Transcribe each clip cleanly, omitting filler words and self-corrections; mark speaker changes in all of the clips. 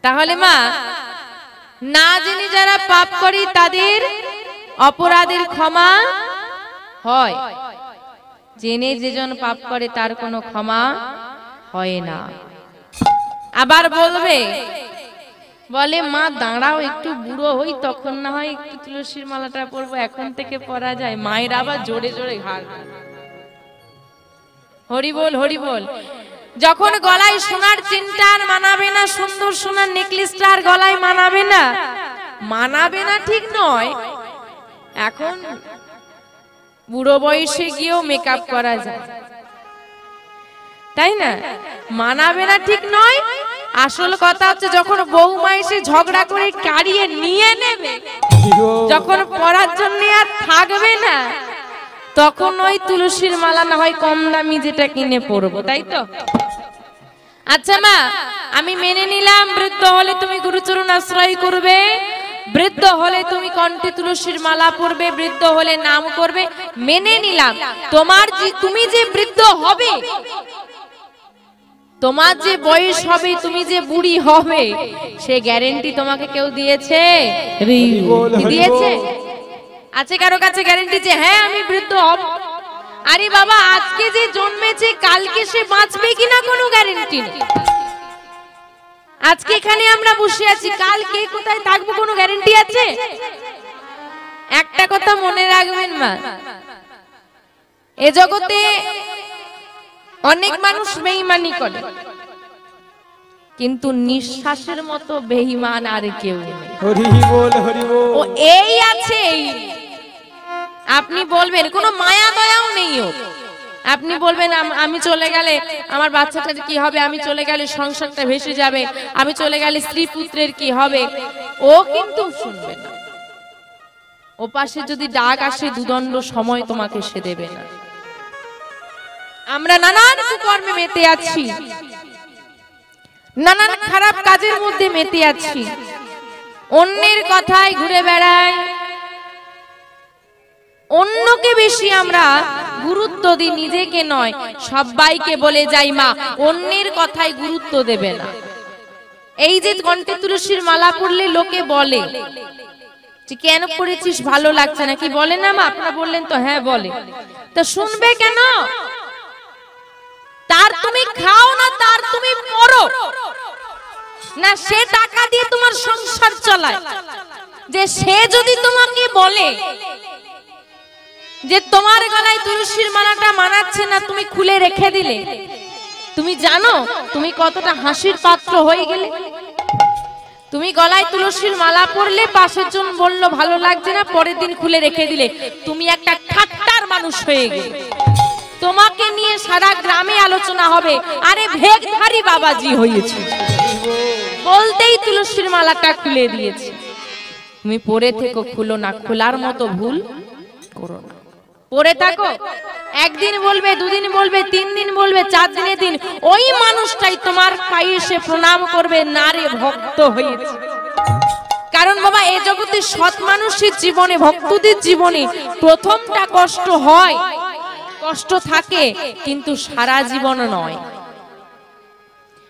Speaker 1: তাহলে মা না জেনে যারা পাপ করে তাদের অপরাধের ক্ষমা হয়, জেনে যেজন পাপ করে তার কোনো ক্ষমা হয় না। আবার বলবে বলে মা দাঁড়াও একটু বুড়ো হই তখন না হয় একটু তুলসীর মালাটা পরবো, এখন থেকে পরা যায়। মায়ের আবার জোরে জোরে ঘাড়। হরি বল হরি বল। যখন গলায় সোনার চেনটা আর মানাবে না, সুন্দর সোনার নেকলেসটা আর গলায় মানাবে না, মানাবে না ঠিক নয়, এখন বুড়ো বয়সে গিয়েও মেকআপ করা যায়, তাই না? মানাবে না ঠিক নয়। আসল কথা হচ্ছে যখন বৌমা এসে ঝগড়া করে কাড়িয়ে নিয়ে নেবে, যখন পরার জন্য আর থাকবে না, তখন ওই তুলসীর মালা না হয় কম দামি যেটা কিনে পরবো, তাই তো? আচ্ছা মা, আমি মেনে নিলাম বৃদ্ধ হলে তুমি গুরুচরণ আশ্রয় করবে, বৃদ্ধ হলে তুমি কণ্ঠে তুলসীর মালা পরবে, বৃদ্ধ হলে নাম করবে, মেনে নিলাম। তুমি যে বৃদ্ধ হবে, তোমার যে বয়স হবে, তুমি যে বুড়ি হবে, সে গ্যারেন্টি তোমাকে কেউ দিয়েছে? দিয়েছে? আছে কারো কাছে গ্যারেন্টি যে হ্যাঁ আমি বৃদ্ধ হব? আরে বাবা, আজকে যে জন্মেছে কালকে সে বাঁচবে কিনা কোনো গ্যারেন্টি নেই। আজকে এখানে আমরা বসে আছি, কাল কে কোথায় থাকবো কোনো গ্যারেন্টি আছে? একটা কথা মনে রাখবেন মা, এ জগতে অনেক মানুষ বেঈমানি করে, কিন্তু নিঃশ্বাসের মতো বেঈমান আর কেউ নেই। হরি বল হরি বল। ও এই আছে, আপনি বলবেন কোনো মায়া দয়াও নেই ও। আপনি বলবেন আমি চলে গেলে আমার বাচ্চাটার কি হবে, আমি চলে গেলে সংসারটা ভেসে যাবে, আমি চলে গেলে স্ত্রী পুত্রের কি হবে, ও কিন্তু শুনবে না। ও পাশে যদি ডাক আসে দুদণ্ড সময় তোমাকে সে দেবে না। আমরা নানান কুকর্মে মেতে আছি, নানান খারাপ কাজের মধ্যে মেতে আছি, অন্যের কথায় ঘুরে বেড়াই, অন্যকে বেশি আমরা গুরুত্ব দিই, নিজেকে নয়। সবাইকে বলে যাই মা, অন্যের কথায় গুরুত্ব দেবে না। এই যে কণ্ঠে তুলসীর মালা পরলে লোকে বলে যে কেন পড়েছিস, ভালো লাগছে না, কি বলে না মা? আপনারা বললেন তো হ্যাঁ বলে। তো শুনবে কেন? তার তুমি খাও না, তার তুমি পরো না, সে টাকা দিয়ে তোমার সংসার চালায়। যে সে যদি তোমাকে বলে যে তোমার গলায় তুলসীর মালাটা মানাচ্ছে না, তুমি খুলে রেখে দিলে, তুমি জানো তুমি কতটা হাসির পাত্র হয়ে গেলে? তুমি গলায় তুলসীর মালা পরলে, পাশের জন বলল ভালো লাগছে না, পরের দিন খুলে রেখে দিলে, তুমি একটা ঠাট্টার মানুষ হয়ে গেলে। তোমাকে নিয়ে সারা গ্রামে আলোচনা হবে, আরে ভেগধারী বাবাজি হয়েছে, বলতেই তুলসীর মালাটা খুলে দিয়েছে। তুমি পরে থেকো, খুলো না, খোলার মতো ভুল করো না। পরে থাকো, একদিন বলবে, দুদিন বলবে, 3 দিন বলবে, 4 দিনের দিন ওই মানুষটাই তোমার পায়ে এসে প্রণাম করবে, না রে ভক্ত হয়েছে। কারণ বাবা, এই জগতে সৎ মানুষের জীবনে, ভক্তদের জীবনে প্রথমটা কষ্ট হয়, কষ্ট থাকে, কিন্তু সারা জীবন নয়।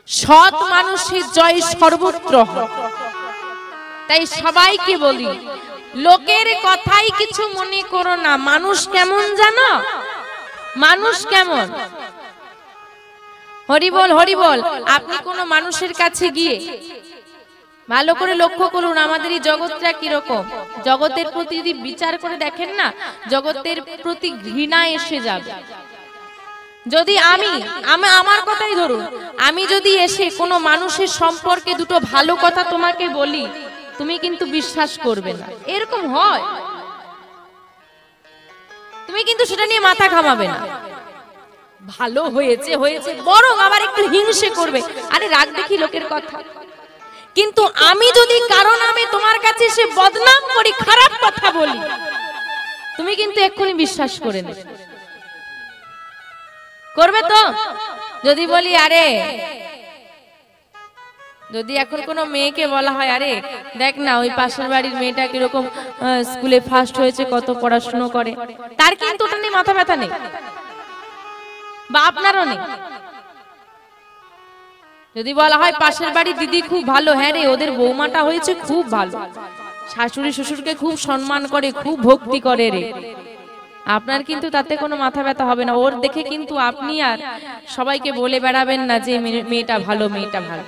Speaker 1: সৎ মানুষের জয় সর্বত্র হয়। তাই সবাইকে বলি, লোকের কথাই কিছু মনে করো না। মানুষ কেমন জানো? মানুষ কেমন? হরি বল হরি বল। আপনি কোনো মানুষের কাছে গিয়ে ভালো করে লক্ষ্য করুন, আমাদের এই জগৎটা কিরকম। জগতের প্রতি যদি বিচার করে দেখেন না, জগতের প্রতি ঘৃণা এসে যাবে। যদি আমার কথাই ধরুন, আমি যদি এসে কোনো মানুষের সম্পর্কে দুটো ভালো কথা তোমাকে বলি, তুমি কিন্তু বিশ্বাস করবে না। এরকম হয়, তুমি কিন্তু সেটা নিয়ে মাথা ঘামাবে না। ভালো হয়েছে হয়েছে, বরং আবার একটু হিংসে করবে, আরে রাগ দেখি লোকের কথা। কিন্তু আমি যদি কারো নামে তোমার কাছে এসে বদনাম করি, খারাপ কথা বলি, তুমি কিন্তু এক্ষুনি বিশ্বাস করে নেবে। করবে তো? যদি বলি আরে, যদি এখন কোনো মেয়েকে বলা হয় আরে দেখ না ওই পাশের বাড়ির মেয়েটা কিরকম স্কুলে ফার্স্ট হয়েছে, কত পড়াশোনা করে, তার কিন্তু ওটা নিয়ে মাথা ব্যথা নেই, বা আপনারও নেই। যদি বলা হয় পাশের বাড়ি দিদি খুব ভালো, হ্যাঁ রে ওদের বৌমাটা হয়েছে খুব ভালো, শাশুড়ি শ্বশুরকে খুব সম্মান করে, খুব ভক্তি করে রে, আপনার কিন্তু তাতে কোনো মাথা ব্যথা হবে না। ওর দেখে কিন্তু আপনি আর সবাইকে বলে বেড়াবেন না যে মেয়েটা ভালো, মেয়েটা ভালো।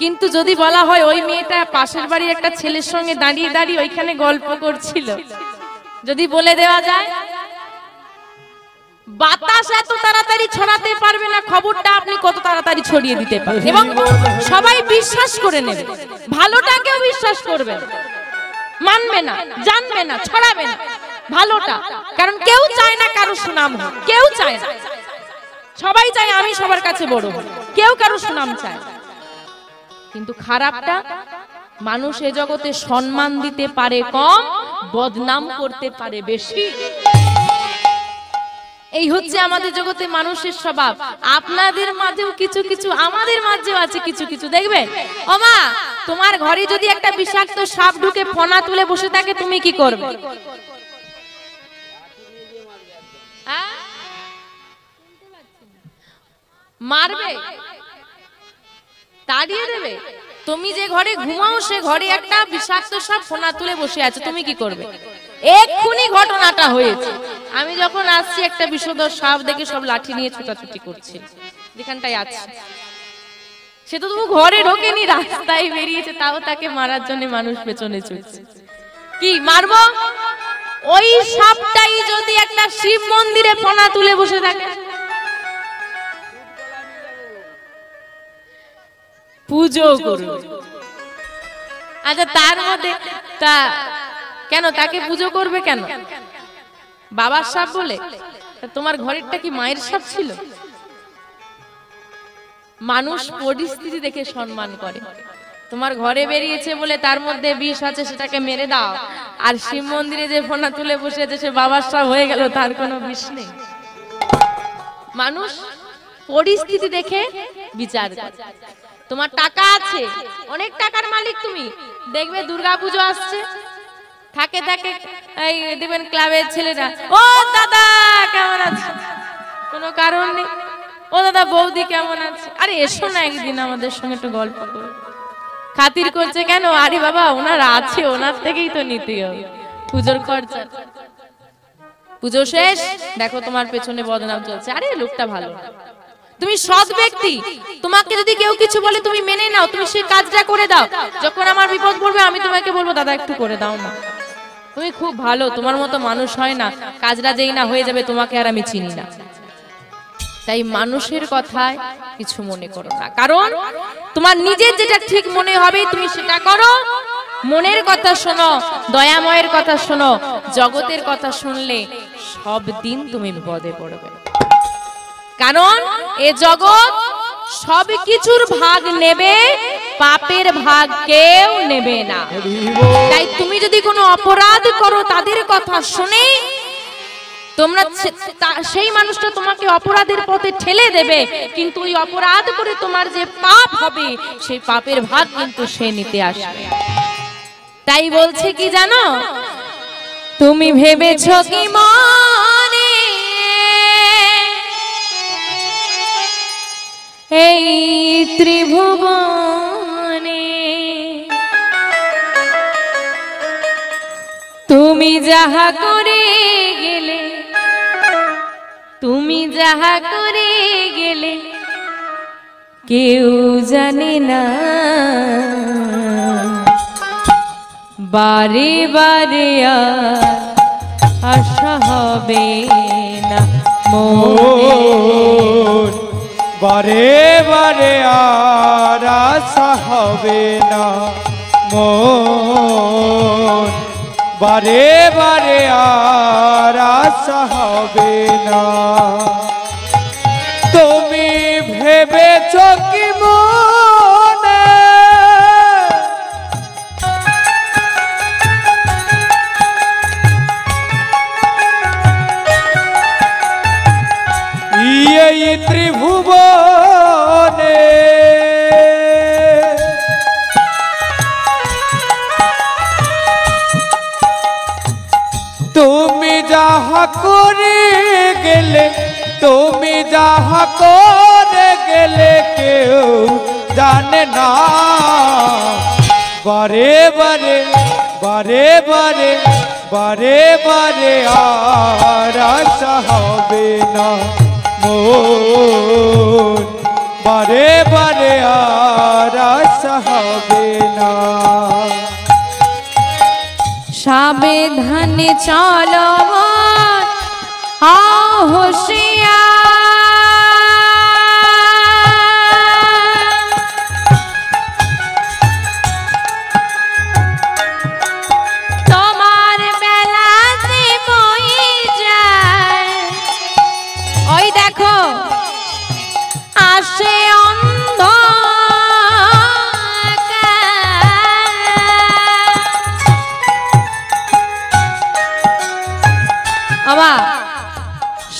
Speaker 1: কিন্তু যদি বলা হয় ওই মেয়েটা পাশের বাড়ির একটা ছেলের সঙ্গে দাঁড়িয়ে দাঁড়িয়ে ওইখানে গল্প করছিল, যদি বলে দেওয়া যায়, বাতাস এত তাড়াতাড়ি ছড়াতে পারবে না খবরটা আপনি কত তাড়াতাড়ি ছড়িয়ে দিতে পারবেন, এবং সবাই বিশ্বাস করে নেবে, ভালোটাকেও বিশ্বাস করবে, মানবে না, জানবে না, ছড়াবে না ভালোটা, কারণ কেউ চায় না কারো সুনাম হোক, কেউ চায় না, সবাই চায় আমি সবার কাছে বড় হই, কেউ কারো সুনাম চায়। কিন্তু খারাপটা মানুষ এ জগতে সম্মান দিতে পারে কম, বদনাম করতে পারে বেশি। এই হচ্ছে আমাদের জগতে মানুষের স্বভাব। আপনাদের মাঝেও কিছু কিছু, আমাদের মাঝেও আছে কিছু কিছু। দেখবেন ও মা, তোমার ঘরে যদি একটা বিষাক্ত সাপ ঢুকে ফনা তুলে বসে থাকে, তুমি কি করবে? মারবে? তাড়িয়ে দেবে? তুমি যে ঘরে ঘুমাও সে ঘরে একটা বিষাক্ত সাপ ফোনা তুলে বসে আছে, তুমি কি করবে? এক্ষুনি ঘটনাটা হয়েছে। আমি যখন আসছি একটা বিষধর সাপ দেখে সব লাঠি নিয়ে ছুটাছুটি করছে, যেখানটায় আছে সে তো তবু ঘরে ঢোকেনি, রাস্তায় বেরিয়েছে, তাও তাকে মারার জন্য মানুষ পেছনে ছুটছে। কি মারবো? ওই সাপটাই যদি একটা শিব মন্দিরে ফোনা তুলে বসে থাকে, পুজো করবে। আচ্ছা তার মধ্যে তা কেন তাকে পুজো করবে কেন? বাবার সাপ বলে? তোমার ঘরেরটা কি মায়ের সাপ ছিল? মানুষ পরিস্থিতি দেখে সম্মান করে। তোমার ঘরে বেরিয়েছে বলে তার মধ্যে বিষ আছে, সেটাকে মেরে দাও, আর শিব মন্দিরে যে ফোনা তুলে বসে আছে সে বাবার সাপ হয়ে গেল, তার কোনো বিষ নেই। মানুষ পরিস্থিতি দেখে বিচার করে। তোমার টাকা আছে, অনেক টাকার মালিক তুমি, দেখবে দুর্গাপুজো আসছে, থাকে থাকে এই দেখবেন ক্লাবের ছেলেরা, ও দাদা কেমন আছে, কোনো কারণ নেই, ও দাদা বৌদি কেমন আছে, আরে এসো না একদিন আমাদের সঙ্গে একটু গল্প করো। খাতির করছে কেন? আরে বাবা ওনার আছে, ওনার থেকেই তো নিতে হবে পুজোর খরচা। পুজো শেষ, দেখো তোমার পেছনে বদনাম চলছে, আরে লোকটা ভালো। তুমি সৎ ব্যক্তি, তোমাকে যদি কেউ কিছু বলে তুমি মেনে নাও, তুমি সেই কাজটা করে দাও। যখন আমার বিপদ পড়বে আমি তোমাকে বলবো দাদা একটু করে দাও না, তুমি খুব ভালো, তোমার মতো মানুষ হয় না, কাজটা যেই না হয়ে যাবে তোমাকে আর আমি চিনি না। তাই মানুষের কথায় কিছু মনে করো না, কারণ তোমার নিজের যেটা ঠিক মনে হবে তুমি সেটা করো। মনের কথা শোনো, দয়াময়ের কথা শোনো, জগতের কথা শুনলে সব দিন তুমি বিপদে পড়বে, কারণ এ জগৎ সব কিছুর ভাগ নেবে, পাপের ভাগ কেউ নেবে না। তাই তুমি যদি কোনো অপরাধ করো তাদের কথা শুনে তোমরা, সেই মানুষটা তোমাকে অপরাধের পথে ঠেলে দেবে, কিন্তু ওই অপরাধ করে তোমার যে পাপ হবে সেই পাপের ভাগ কিন্তু সে নিতে আসবে। তাই বলছে কি জানো, তুমি ভেবেছো কি মনে এই ত্রিভুবনে তুমি যাহা করে গেলে, তুমি যাহা করে গেলে কেউ জানে না, বারে বারে আশা হবে না
Speaker 2: মোর, বারে বারে আর আশা হবে না মোর, বারে বারে আর আশা হবে না। তুমি ভেবেছো কি মনে এই ত্রিভুবনে তুমি যাহা করে গেলে, তুমি যাহা করে গেলে কেউ জানে না, বারে বারে বারে বারে বারে বারে আর আশা হবে না মন, বারে বারে আর আশা হবে না।
Speaker 1: সাবধানে চলো হোশিয়ার, তোমার বেলাতে বয়ে যায়, ওই দেখো আসে অন্ধ বাবা।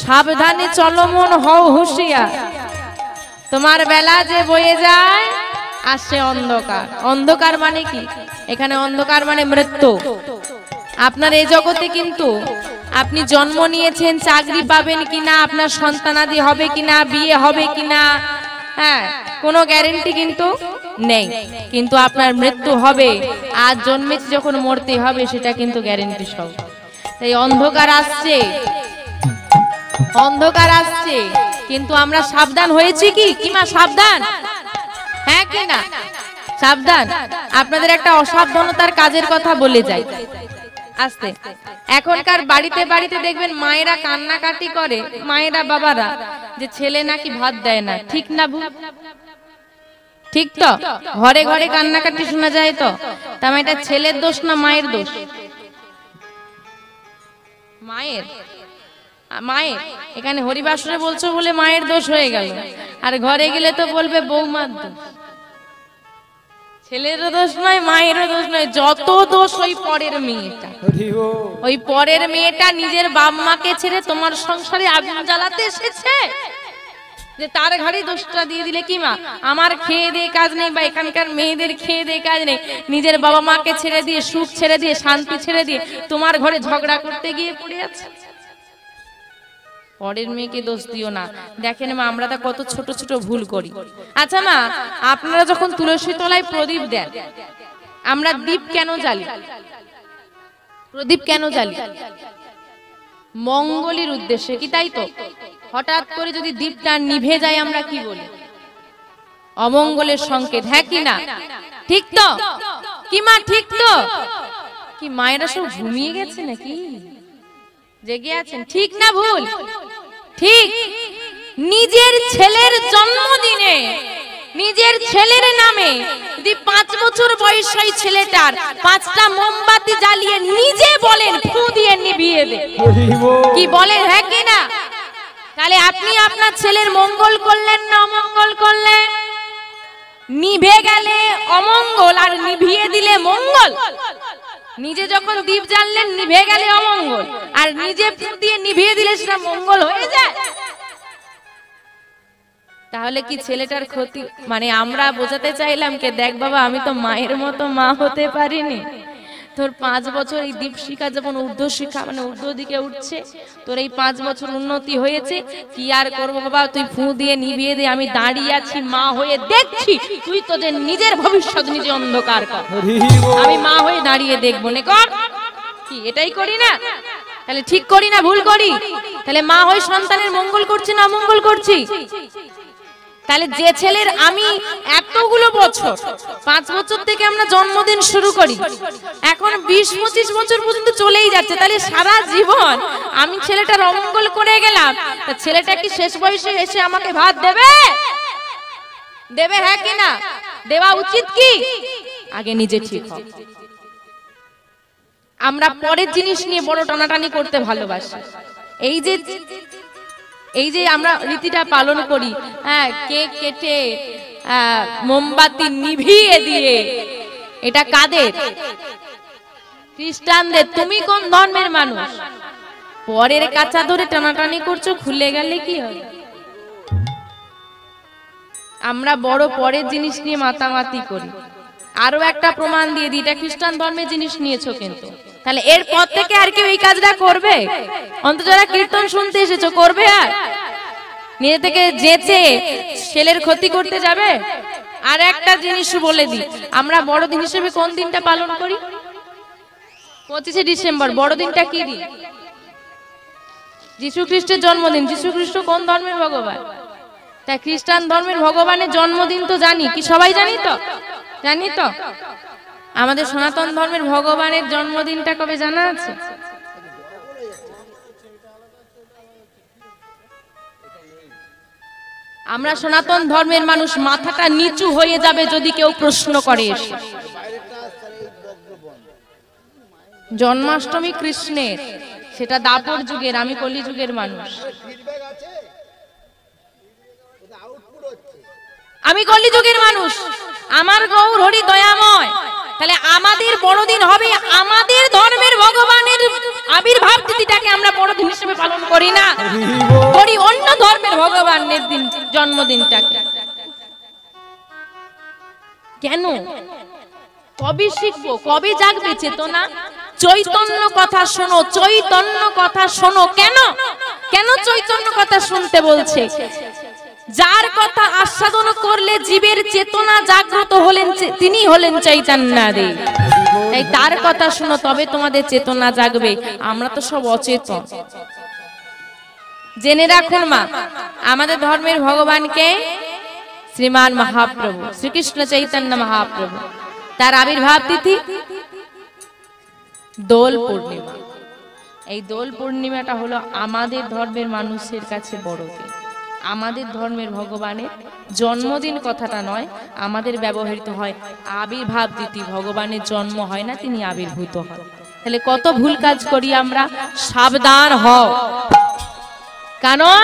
Speaker 1: সাবধানে চলো মন, হও হুঁশিয়ার, তোমার বেলা যে বয়ে যায় আসে অন্ধকার। অন্ধকার মানে কি? এখানে অন্ধকার মানে মৃত্যু। আপনার এই জগতে কিন্তু আপনি জন্ম নিয়েছেন, চাকরি পাবেন কিনা, আপনার সন্তানাদি হবে কিনা, বিয়ে হবে কিনা, হ্যাঁ, কোনো গ্যারেন্টি কিন্তু নেই। কিন্তু আপনার মৃত্যু হবে, আজ জন্মেছে যখন মরতে হবে সেটা কিন্তু গ্যারেন্টি সব। তাই অন্ধকার আসছে, অন্ধকার আসছে, কিন্তু আমরা সাবধান হয়েছি কি? কিমা সাবধান? হ্যাঁ কি না সাবধান? আপনাদের একটা অসাবধানতার কাজের কথা বলে যাই আস্তে। এখনকার বাড়িতে বাড়িতে দেখবেন মায়েরা কান্নাকাটি করে, মায়েরা বাবারা, যে ছেলে নাকি ভাত দেয় না। ঠিক না ভুল? ঠিক তো? ঘরে ঘরে কান্নাকাটি শোনা যায় তো। তার মানে এটা ছেলের দোষ না মায়ের দোষ? মায়ের। মায়ের। এখানে হরিবাসরে বলছো বলে মায়ের দোষ হয়ে গেল, আর ঘরে গেলে তো বলবে বৌমার দোষ। ছেলেরও দোষ নয়, মায়েরও দোষ নয়, যত দোষ ওই পরের মেয়েটা। ওই পরের মেয়েটা নিজের বাপ মাকে ছেড়ে তোমার সংসারে আগুন জ্বালাতে এসেছে, যে তার ঘাড়ে দোষটা দিয়ে দিলে কি মা আমার খেয়ে দিয়ে কাজ নেই, বা এখানকার মেয়েদের খেয়ে দিয়ে কাজ নেই, নিজের বাবা মাকে ছেড়ে দিয়ে, সুখ ছেড়ে দিয়ে, শান্তি ছেড়ে দিয়ে তোমার ঘরে ঝগড়া করতে গিয়ে পড়ে আছে। পরের মেয়েকে দোষ দিও না। দেখেন মা, আমরা তো কত ছোট ছোট ভুল করি। আচ্ছা মা, আপনারা যখন তুলসী তলায় প্রদীপ দেন, আমরা দীপ কেন জ্বালি? প্রদীপ কেন জ্বালি? মঙ্গলের উদ্দেশ্যে, কি তাই তো? হঠাৎ করে যদি দীপটা নিভে যায় আমরা কি বলি? অমঙ্গলের সংকেত, হ্যাঁ কি না? ঠিক তো? কি মা ঠিক তো? কি মায়েরা সব ঘুমিয়ে গেছে নাকি জেগে আছেন? ঠিক না ভুল? ঠিক। নিজের ছেলের জন্মদিনে, নিজের ছেলের নামে যদি 5 বছর বয়স হয় ছেলেটার, 5টা মোমবাতি জ্বালিয়ে নিজে বলেন ফু দিয়ে নিভিয়ে দে, কি বলেন? হ্যাঁ কি না? তাহলে আপনি আপনার ছেলের মঙ্গল করলেন না অমঙ্গল করলেন? নিভে গেলে অমঙ্গল, আর নিভিয়ে দিলে মঙ্গল। নিজে যখন দীপ জ্বাললেন নিভে গেলে অমঙ্গল, আর নিজে ফু দিয়ে নিভিয়ে দিলে সেটা মঙ্গল হয়ে যায়। তাহলে কি ছেলেটার ক্ষতি? মানে আমরা বোঝাতে চাইলাম কে, দেখ বাবা আমি তো মায়ের মতো মা হতে পারিনি, তোর 5 বছর এই দীপশিখা যখন ঊর্ধ্বশিখা মানে ঊর্ধ্ব দিকে উঠছে, তোর এই 5 বছর উন্নতি হয়েছে, কি আর করবো বাবা, তুই ফু দিয়ে নিভিয়ে দে, আমি দাঁড়িয়ে আছি মা হয়ে দেখছি, তুই তোদের নিজের ভবিষ্যৎ নিজে অন্ধকার কর, আমি মা হয়ে দাঁড়িয়ে দেখবো নে কর। কি এটাই করি না? তাহলে ঠিক করি না ভুল করি? তাহলে মা হয়ে সন্তানের মঙ্গল করছি না অমঙ্গল করছি? তাহলে যে ছেলের আমি এতগুলো বছর, 5 বছর থেকে আমরা জন্মদিন শুরু করি, এখন 20-25 বছর পর্যন্ত চলেই যাচ্ছে, তাহলে সারা জীবন আমি ছেলেটার অমঙ্গল করে গেলাম, তা ছেলেটা কি শেষ বয়সে এসে আমাকে ভাত দেবে? দেবে? হ্যাঁ কি না? দেওয়া উচিত কি? আগে নিজে ঠিক হও। আমরা পরের জিনিস নিয়ে বড় টানাটানি করতে ভালোবাসি। এই যে আমরা রীতিটা পালন করি, হ্যাঁ, কেক কেটে মোমবাতি নিভিয়ে দিয়ে, এটা কাদের? খ্রিস্টানদের। তুমি কোন ধর্মের মানুষ? পরের কাঁচা ধরে টানাটানি করছো, খুলে গেলে কি হবে? আমরা বড় পরের জিনিস নিয়ে মাতামাতি করি। আরো একটা প্রমাণ দিয়ে দিই, এটা খ্রিস্টান ধর্মের জিনিস নিয়েছো কিন্তু, তাহলে এরপর থেকে আর কেউ এই কাজটা করবে? অন্তত যারা কীর্তন শুনতে এসেছো করবে? আর নিজে থেকে যেচে ছেলের ক্ষতি করতে যাবে। আর একটা জিনিস বলে দিই, আমরা বড়দিন হিসেবে কোন দিনটা পালন করি? 25শে ডিসেম্বর। বড়দিনটা কি দিন? যিশু খ্রিস্টের জন্মদিন। যিশু খ্রিস্ট কোন ধর্মের ভগবান? তাই খ্রিস্টান ধর্মের ভগবানের জন্মদিন তো জানি, কি সবাই জানি তো? জানি তো। আমাদের সনাতন ধর্মের ভগবানের জন্মদিনটা কবে জানা আছে? আমরা সনাতন ধর্মের মানুষ মাথাটা নিচু হয়ে যাবে যদি কেউ প্রশ্ন করে। জন্মাষ্টমী কৃষ্ণের, সেটা দাপর যুগের, আমি কলি যুগের মানুষ। আমি কলি যুগের মানুষ, আমার গৌর হরি দয়াময়। তাহলে আমাদের বড়দিন হবে আমাদের ধর্মের ভগবানের আবির্ভাব তিথিটাকে আমরা বড়দিন হিসেবে পালন করি না, করি অন্য ধর্মের ভগবানের দিন, জন্মদিনটাকে। কেন? কবে শিখবো? কবে জাগবে চেতনা? চৈতন্য কথা শোনো, চৈতন্য কথা শোনো। কেন? কেন চৈতন্য কথা শুনতে বলছে? যার কথা আস্বাদন করলে জীবের চেতনা জাগ্রত হলেন, তিনি হলেন চৈতন্যদেব। তাই তার কথা শুনো, তবে তোমাদের চেতনা জাগবে। আমরা তো সব অচেতন। জেনে রাখুন মা, আমাদের ধর্মের ভগবানকে শ্রীমান মহাপ্রভু শ্রীকৃষ্ণ চৈতন্য মহাপ্রভু, তার আবির্ভাব তিথি দোল পূর্ণিমা। এই দোল পূর্ণিমাটা হলো আমাদের ধর্মের মানুষের কাছে বড় দিন। আমাদের ধর্মের ভগবানের জন্মদিন কথাটা নয়, আমাদের ব্যবহৃত হয় আবির্ভাব তিথি। ভগবানের জন্ম হয় না, তিনি আবির্ভূত হন। তাহলে কত ভুল কাজ করি আমরা। সাবধান হও, কারণ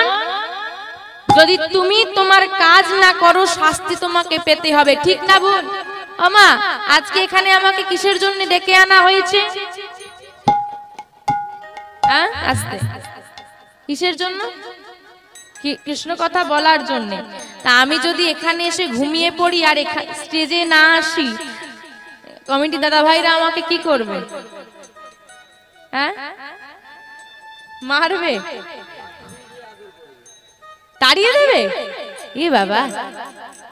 Speaker 1: যদি তুমি তোমার কাজ না করো শাস্তি তোমাকে পেতে হবে। ঠিক না ভুল? আমা, আজকে এখানে আমাকে কিসের জন্য ডেকে আনা হয়েছে? আস্তে, কিসের জন্য? কৃষ্ণ কথা বলার জন্য। তা আমি যদি এখানে এসে ঘুমিয়ে পড়ি আর স্টেজে না আসি, কমিটি দাদা ভাইরা আমাকে কি করবে? মারবে, তাড়িয়ে দেবে। এ বাবা,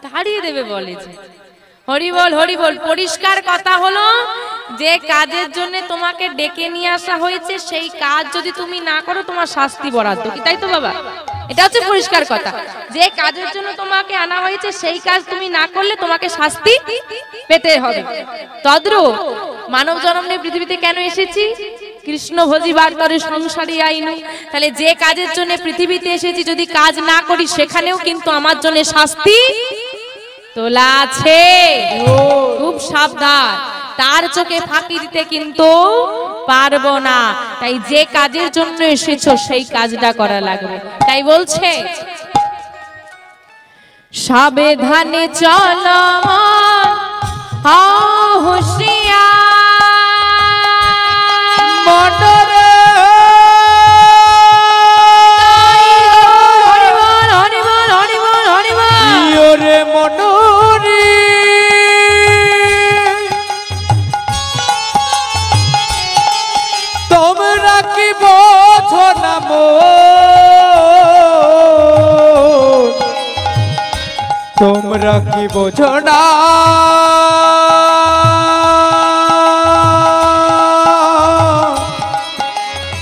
Speaker 1: তাড়িয়ে দেবে বলেছে। হরি বল, হরি বল। পরিষ্কার কথা হলো, যে কাজের জন্য তোমাকে ডেকে নিয়ে আসা হয়েছে সেই কাজ যদি তুমি না করো তোমার শাস্তি বরাদ্দ। কি তাই তো বাবা? এটা হচ্ছে পরিষ্কার কথা। যে কাজের জন্য তোমাকে আনা হয়েছে সেই কাজ তুমি না করলে তোমাকে শাস্তি পেতে হবে। তদ্রূপ মানব জন্ম নিয়ে পৃথিবীতে কেন এসেছি? কৃষ্ণ ভজিবার তরে সংসারী আইনু। তাহলে যে কাজের জন্য পৃথিবীতে এসেছি যদি কাজ না করি সেখানেও কিন্তু আমার জন্য শাস্তি তোলা আছে। খুব সাবধান, তার চোখে ফাঁকি দিতে কিন্তু পারবো না। তাই যে কাজের জন্য এসেছো সেই কাজটা করা লাগবে। তাই বলছে সাবধানে চলো হও হুঁশিয়ার।
Speaker 2: তোমরা কি বোঝো না,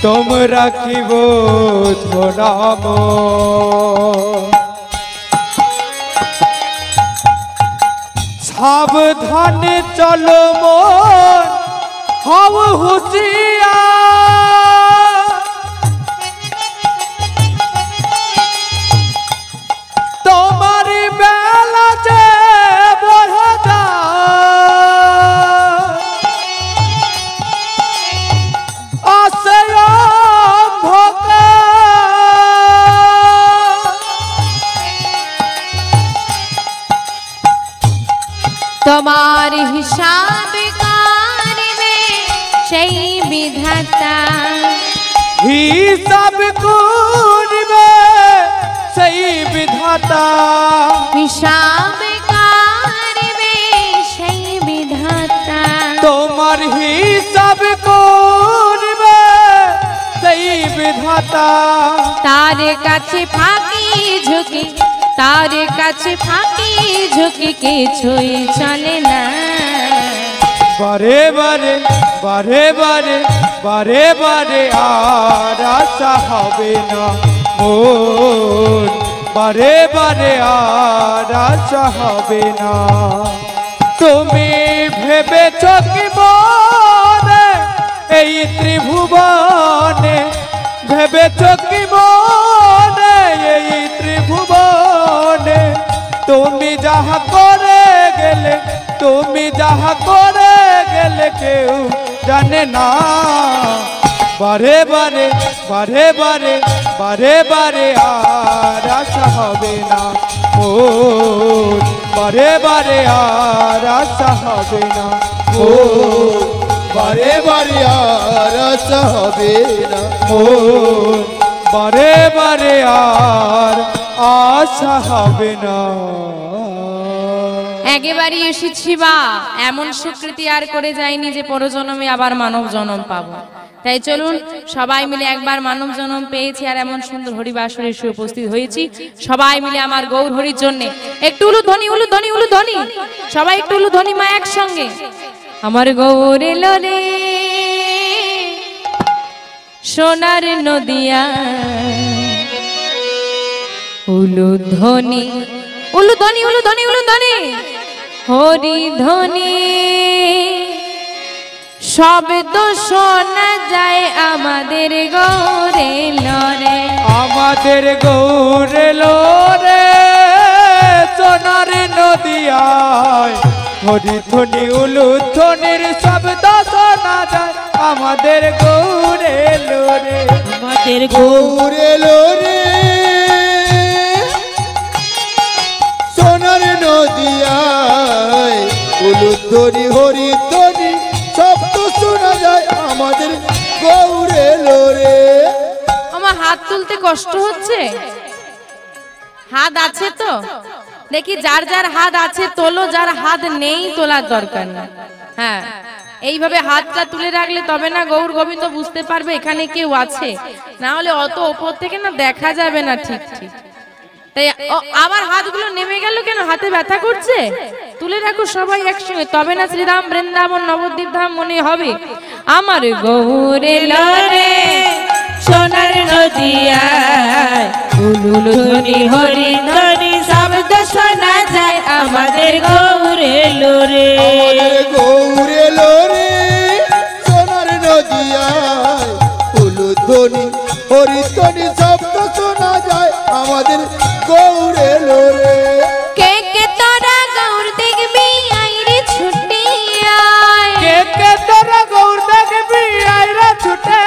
Speaker 2: তোমরা কি বোঝো না। সাবধানে চলো মন হও হুঁশিয়ার। তোমার বেলা যে বড় আসে
Speaker 1: তোমার হিসাব করবে সেই বিধাতা।
Speaker 2: হিসাব করবে সেই বিধাতা।
Speaker 1: হিসাব করবে সেই বিধাতা।
Speaker 2: তোমার হিসাব করবে সেই বিধাতা।
Speaker 1: তার কাছে ফাঁকি ঝুঁকি, তার কাছে ফাঁকি ঝুঁকি কিছুই চলে না।
Speaker 2: বারে বারে বারে বারে বারে বারে আর আশা হবে না মোর, বারে বারে আর আশা হবে না। তুমি ভেবেছ কি মনে এই ত্রিভুবনে, ভেবেছ কি মনে এই ত্রিভুবনে, তুমি যাহা করে গেলে, তুমি যাহা করে গেলে কেউ জানে না। বারে বারে বারে বারে বারে বারে আর আশা হবে না মোর, বারে বারে আর আশা হবে না মোর,
Speaker 3: বারে বারে আর আশা হবে না
Speaker 2: মোর, বারে বারে আর আশা হবে না।
Speaker 1: একেবারে এসেছি বা এমন স্বীকৃতি আর করে যায়নি যে পরজন্মে আবার মানব জন্ম পাবো। তাই চলুন সবাই মিলে একবার মানব জন্ম পেয়েছি আর এমন সুন্দর হরিবাসরে এসে উপস্থিত হয়েছি সবাই মিলে আমার গৌর হরির জন্য। একটু উলুধ্বনি উলুধ্বনি উলুধ্বনি, সবাই একটু উলুধ্বনি মা একসঙ্গে। আমার গৌর এলো রে সোনার নদিয়া, উলুধ্বনি উলুধ্বনি উলুধ্বনি উলুধ্বনি, হরি ধ্বনি শব্দ শোনা যায় আমাদের গৌরে লরে,
Speaker 2: আমাদের গৌরে লোরে সোনার নদিয়ায়, হরি ধ্বনি উলুধ্বনির শব্দ শোনা যায় আমাদের গৌরে লোরে,
Speaker 1: আমাদের
Speaker 3: গৌরে লোরে সোনার নদিয়ায়, উলুধ্বনি হরিধ্বনি শব্দ শোনা যায় আমাদের গৌরে লোরে।
Speaker 1: আমার হাত তুলতে কষ্ট হচ্ছে? হাত আছে তো দেখি, যার যার হাত আছে তোলো, যার হাত নেই তোলার দরকার না। হ্যাঁ, এইভাবে হাতটা তুলে রাখলে তবে না গৌর গোবিন্দ বুঝতে পারবে এখানে কেউ আছে, না হলে অত ওপর থেকে না দেখা যাবে না ঠিক ঠিক। তাই আবার হাতগুলো নেমে গেল কেন? হাতে ব্যথা করছে? তুলে রাখো সবাই একসঙ্গে, তবে না শ্রীরাম বৃন্দাবন নবদ্বীপ ধাম মনে হবে। আমার গৌরে লরে সোনার নদিয়ায়, উলুধ্বনি হরি ধ্বনি শব্দ শোনা যায় আমাদের গৌরে লোরে,
Speaker 3: আমাদের গৌরে লোরে সোনার নদিয়ায়, উলুধ্বনি হরিধ্বনি শব্দ শোনা যায় আমাদের গৌরে লোরে।
Speaker 1: কে কে তোরা গৌর দেখবি আইরে ছুটে আয়,
Speaker 2: কে কে তোরা গৌর দেখবি আইরা ছুটে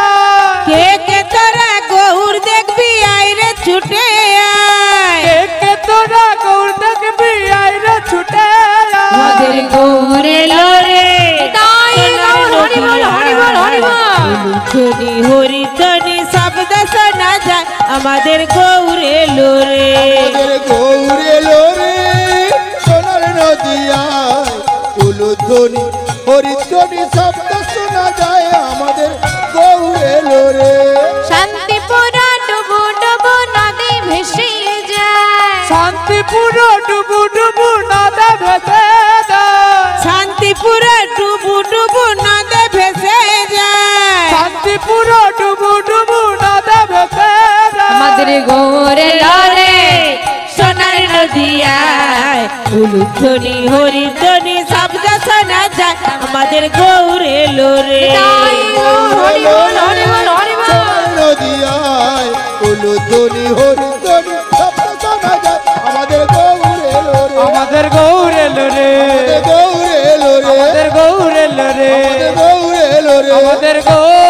Speaker 2: আয়,
Speaker 1: কে কে তোরা গৌর দেখবি আইরে ছুটে আয়,
Speaker 2: কে কে তোরা গৌর দেখবি আইরা ছুটে আয়,
Speaker 1: আমাদের গৌরে লোরে তাই গৌর হরি বল হরি বল হরি বল, উলুধ্বনি হরিধ্বনি শব্দ শোনা যায় আমাদের গৌরে লোরে,
Speaker 3: আমাদের গৌরে লোরে সোনার নদিয়ায়, উলুধ্বনি হরিধ্বনি শব্দ শোনা যায় আমাদের গৌরে লোরে।
Speaker 1: শান্তিপুর ডুবু ডুবু নদী ভেসে যায়,
Speaker 2: শান্তিপুর ডুবু ডুবু নদে ভেসে যায়,
Speaker 1: শান্তিপুর ডুবু ডুবু নদী ভেসে যায়,
Speaker 2: শান্তিপুর ডুবু ডুবু নদে ভেসে যায়,
Speaker 1: আমাদের গৌরে লরে সোনার নদিয়ায়, উলুধ্বনি হরিধ্বনি শব্দ শোনা যায় আমাদের গৌরে লোরে, হরি বল হরি বল হরি বল,
Speaker 3: সোনার নদিয়ায়, উলুধ্বনি হরিধ্বনি শব্দ শোনা যায় আমাদের গৌরে লোরে।
Speaker 2: আমাদের গৌরে লোরে,
Speaker 3: আমাদের গৌরে লোরে,
Speaker 2: আমাদের গৌরে লোরে,
Speaker 3: আমাদের গৌরে লোরে,
Speaker 2: আমাদের গৌরে